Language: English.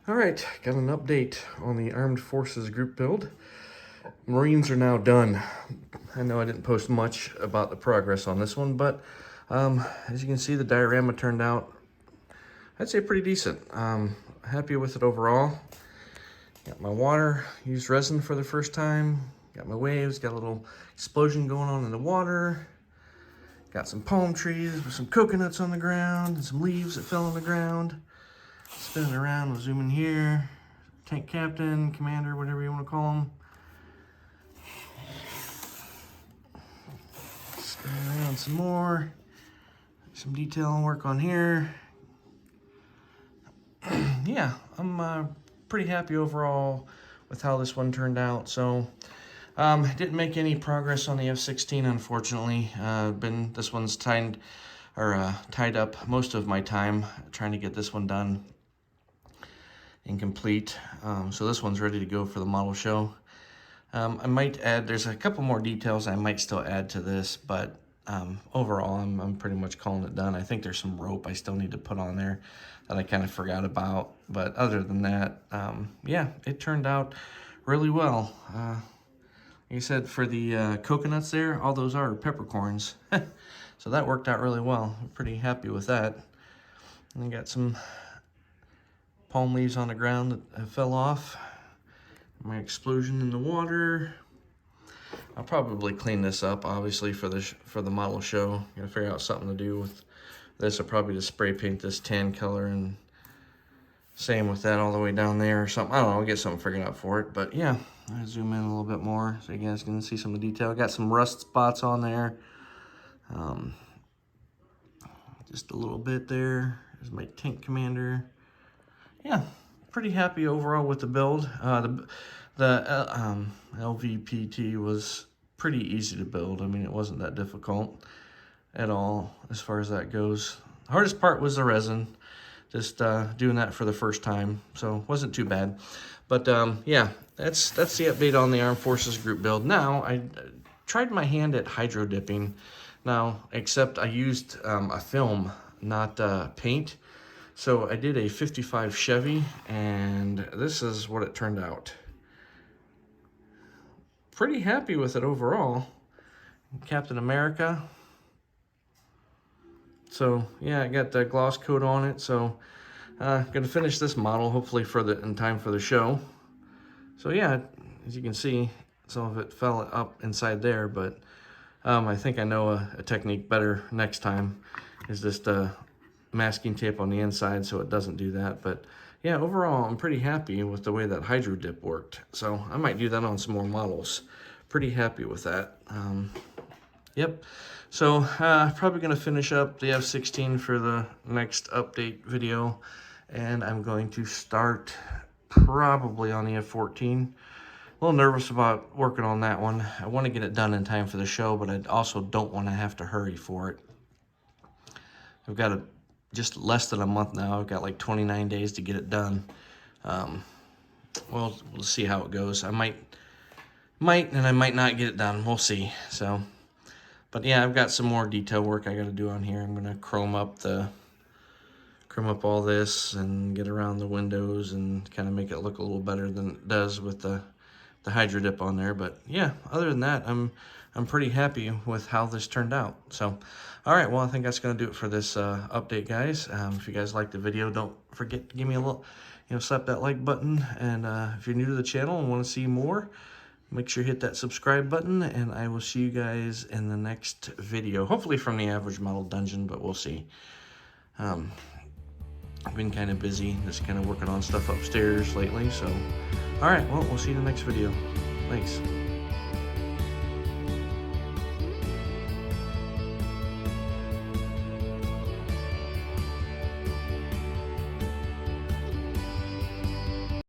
All right, got an update on the Armed Forces group build. Marines are now done. I know I didn't post much about the progress on this one, but as you can see, the diorama turned out, I'd say, pretty decent. Happy with it overall. Got my water, used resin for the first time. Got my waves, got a little explosion going on in the water. Got some palm trees with some coconuts on the ground and some leaves that fell on the ground. Spinning around, we'll zoom in here. Tank captain, commander, whatever you want to call him. Spin around some more. Some detail work on here. Yeah, I'm pretty happy overall with how this one turned out. So, didn't make any progress on the F-16, unfortunately. This one's tied up most of my time trying to get this one done and complete. So this one's ready to go for the model show. I might add, there's a couple more details I might still add to this, but overall I'm pretty much calling it done. I think there's some rope I still need to put on there that I kind of forgot about, but other than that, yeah, it turned out really well. Like I said, for the coconuts there, all those are peppercorns. So that worked out really well. I'm pretty happy with that. And I got some palm leaves on the ground that fell off. My explosion in the water. I'll probably clean this up, obviously, for the model show. Gotta figure out something to do with this. I'll probably just spray paint this tan color, and same with that all the way down there or something. I don't know, I'll get something figured out for it. But yeah, I'll zoom in a little bit more so you guys can see some of the detail. I got some rust spots on there. Just a little bit there. There's my tank commander. Yeah, pretty happy overall with the build. The LVPT was pretty easy to build. I mean, it wasn't that difficult at all as far as that goes. The hardest part was the resin, just doing that for the first time, so it wasn't too bad. But yeah, that's the update on the Armed Forces group build. Now, I tried my hand at hydro dipping. Now, except I used a film, not paint. So I did a 55 Chevy, and this is what it turned out. Pretty happy with it overall. Captain America. So yeah, I got the gloss coat on it. So gonna finish this model hopefully in time for the show. So yeah, as you can see, some of it fell up inside there, but I think I know a technique better next time. Is just masking tape on the inside so it doesn't do that. But yeah, overall I'm pretty happy with the way that hydro dip worked, so I might do that on some more models. Pretty happy with that. Yep, so probably gonna finish up the F-16 for the next update video, and I'm going to start probably on the F-14. A little nervous about working on that one. I want to get it done in time for the show, but I also don't want to have to hurry for it. I've got just less than a month now. I've got like 29 days to get it done. Well, we'll see how it goes. I might and I might not get it done. We'll see. So, but yeah, I've got some more detail work I got to do on here. I'm gonna chrome up all this and get around the windows and kind of make it look a little better than it does with the hydro dip on there. But yeah, other than that, I'm pretty happy with how this turned out. So, all right, well, I think that's going to do it for this update, guys. If you guys liked the video, don't forget to give me a little, slap that like button. And if you're new to the channel and want to see more, make sure you hit that subscribe button. And I will see you guys in the next video, hopefully from the average model dungeon, but we'll see. I've been kind of busy, just kind of working on stuff upstairs lately. So, all right, well, we'll see you in the next video. Thanks.